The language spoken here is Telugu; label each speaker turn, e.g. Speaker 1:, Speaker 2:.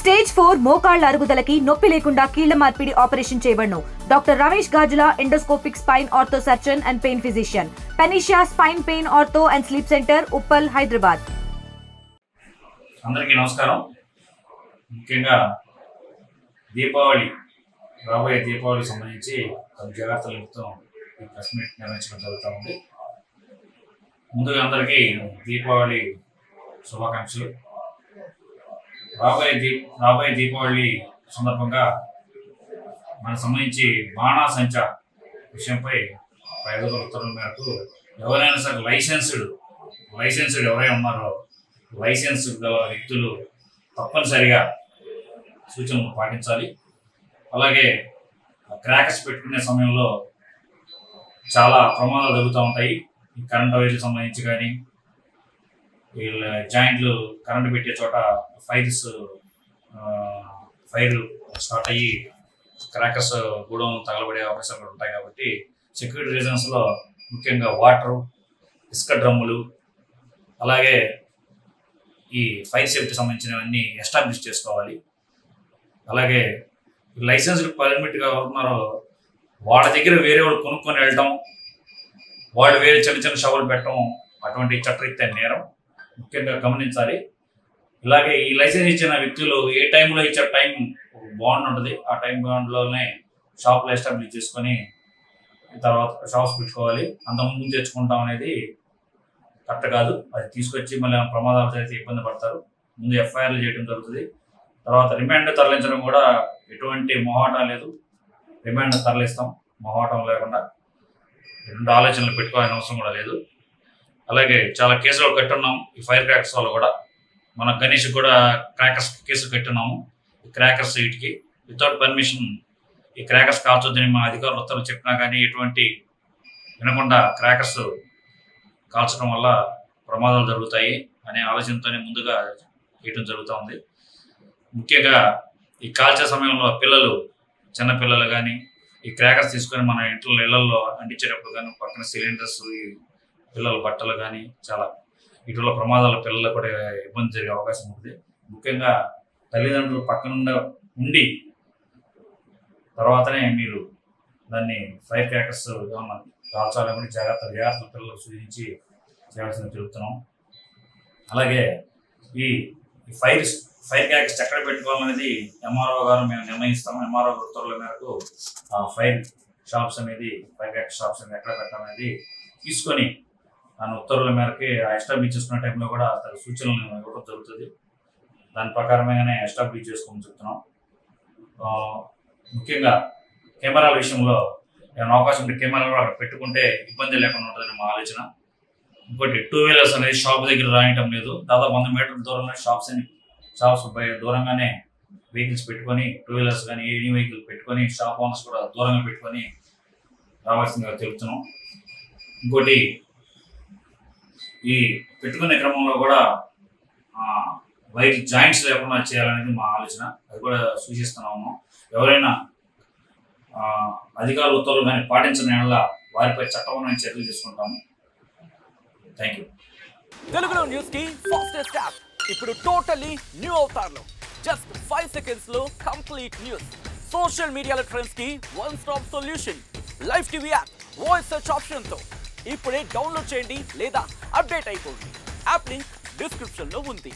Speaker 1: స్టేజ్ 4 మోకాళ్ల అరుగుదలకి నొప్పి లేకుండా కీళ్ల మార్పిడి ఆపరేషన్ చేయబడును. Doctor Ramesh Gajula, endoscopic spine ortho surgeon and pain physician, పెనిషియా spine pain ortho and sleep centre, Uppal, Hyderabad.
Speaker 2: అందరికీ నమస్కారం. ముఖ్యంగా రాబోయే దీపావళికి సంబంధించి జాగ్రత్తలు నిమిత్తం ఈ ప్రెస్ మీట్ నిర్వహించడం జరుగుతూ ఉంది. ముందుగా అందరికీ దీపావళి శుభాకాంక్షలు. రాబోయే దీపావళి సందర్భంగా మనకు సంబంధించి బాణాసంచా విషయంపై ప్రభుత్వ ఉత్తర్వుల మేరకు ఎవరైనా సరే లైసెన్స్డ్ ఎవరైనా ఉన్నారో లైసెన్స్ గల వ్యక్తులు తప్పనిసరిగా సూచనలు పాటించాలి. అలాగే క్రాకర్స్ పెట్టుకునే సమయంలో చాలా ప్రమాదాలు జరుగుతూ ఉంటాయి. ఈ కరెంట్ వైర్లకు సంబంధించి కానీ వీళ్ళ జాయింట్లు కరెంటు పెట్టే చోట ఫైర్ స్టార్ట్ అయ్యి క్రాకర్స్ గూడెం తగలబడే అవకాశాలు కూడా ఉంటాయి. కాబట్టి సెక్యూరిటీ రీజన్స్లో ముఖ్యంగా వాటరు, ఇసుక డ్రమ్ములు, అలాగే ఈ ఫైర్ సేఫ్టీ సంబంధించినవన్నీ ఎస్టాబ్లిష్ చేసుకోవాలి. అలాగే లైసెన్స్డ్ పర్మిట్గా ఉన్నారో వాళ్ళ దగ్గర వేరే వాళ్ళు కొనుక్కొని వెళ్ళటం, వాళ్ళు వేరే చిన్న షవలు పెట్టడం అటువంటి చట్టరీత్యా నేరం, ముఖ్యంగా గమనించాలి. ఇలాగే ఈ లైసెన్స్ ఇచ్చిన వ్యక్తులు ఏ టైంలో ఇచ్చే టైం బాండ్ ఉంటుంది, ఆ టైం బాండ్లోనే షాప్లో ఎస్టాబ్లిష్ చేసుకొని తర్వాత షాప్స్ పెట్టుకోవాలి. అంతకుముందు తెచ్చుకుంటాం అనేది కరెక్ట్ కాదు. అది తీసుకొచ్చి మళ్ళీ ప్రమాదాలు అయితే ఇబ్బంది పడతారు. ముందు ఎఫ్ఐఆర్లు చేయడం జరుగుతుంది. తర్వాత రిమాండ్ తరలించడం కూడా ఎటువంటి మొహాటం లేదు. రిమాండ్ తరలిస్తాం మొహాటం లేకుండా. రెండు ఆలోచనలు పెట్టుకోవాల్సిన అవసరం కూడా లేదు. అలాగే చాలా కేసులు కట్టున్నాం. ఈ ఫైర్ క్రాకర్స్ వల్ల కూడా మన గణేష్ కూడా క్రాకర్స్ కేసు కట్టున్నాము. ఈ క్రాకర్స్ వీటికి వితౌట్ పర్మిషన్ ఈ క్రాకర్స్ కాల్చొద్దని మా అధికారులు ఉత్తర్వులు చెప్పినా కానీ ఎటువంటి వినకుండా క్రాకర్స్ కాల్చడం వల్ల ప్రమాదాలు జరుగుతాయి అనే ఆలోచనతోనే ముందుగా చేయడం జరుగుతూ ఉంది. ముఖ్యంగా ఈ కాల్చే సమయంలో చిన్నపిల్లలు కానీ ఈ క్రాకర్స్ తీసుకొని మన ఇళ్లలో అంటించేటప్పుడు కానీ పక్కన సిలిండర్స్, ఈ పిల్లల బట్టలు కానీ చాలా ఇటువల్ల ప్రమాదాలు పిల్లలు కూడా ఇబ్బంది జరిగే అవకాశం ఉంటుంది. ముఖ్యంగా తల్లిదండ్రులు పక్కన ఉండి తర్వాతనే మీరు దాన్ని ఫైర్ క్రాకర్స్ ఏమన్నా కాల్చాలని జాగ్రత్తలు పిల్లలకు సూచించి చేయాల్సింది తెలుపుతున్నాం. అలాగే ఈ ఫైర్ క్రాకర్స్ ఎక్కడ పెట్టుకోవాలనేది ఎంఆర్ఓ గారు మేము నిర్ణయిస్తాము. ఎంఆర్ఓ ఉత్తర్వుల మేరకు ఫైర్ క్రాకర్ షాప్స్ అనేది ఎక్కడ పెట్టాలనేది తీసుకొని దాని ఉత్తర్వుల మేరకి ఎస్టాబ్లిష్ చేసుకునే టైంలో కూడా సూచనలు ఇవ్వడం జరుగుతుంది. దాని ప్రకారమేగానే ఎస్టాబ్లిష్ చేసుకోమని చెప్తున్నాం. ముఖ్యంగా కెమెరాల విషయంలో ఏమైనా అవకాశం ఉంటే కెమెరాలు అక్కడ పెట్టుకుంటే ఇబ్బంది లేకుండా ఉంటుందని మా ఆలోచన. ఇంకోటి 2 వీలర్స్ అనేది షాప్ దగ్గర రాయటం లేదు. దాదాపు 100 మీటర్ల దూరంలో షాప్స్ దూరంగానే వెహికల్స్ పెట్టుకొని 2 వీలర్స్ కానీ ఎనీ వెహికల్ పెట్టుకొని షాప్ ఓనర్స్ కూడా దూరంగా పెట్టుకొని రావాల్సిందిగా తెలుపుతున్నాం. ఇంకోటి ఈ పెట్టుకునే క్రమంలో కూడా వైర్ జాయింట్స్ లేకుండా చేయాలనేది మా ఆలోచన. అది కూడా సూచిస్తున్నాము. ఎవరైనా అధికారుల ఉత్తర్వులు కానీ పాటించిన యెడల వారిపై చట్టపరమైన చర్యలు తీసుకుంటాము. Thank you.
Speaker 3: తెలుగులో న్యూస్ కి ఫాస్టెస్ట్ యాప్ ఇప్పుడు టోటల్లీ న్యూ అవతార్లో జస్ట్ 5 సెకండ్స్ లో కంప్లీట్ న్యూస్. సోషల్ మీడియాలో ట్రెండ్స్ కి one stop solution. Live TV app voice search option తో ఇప్పుడే డౌన్లోడ్ చేయండి లేదా అప్డేట్ అయిపోండి. యాప్ లింక్ డిస్క్రిప్షన్ లో ఉంది.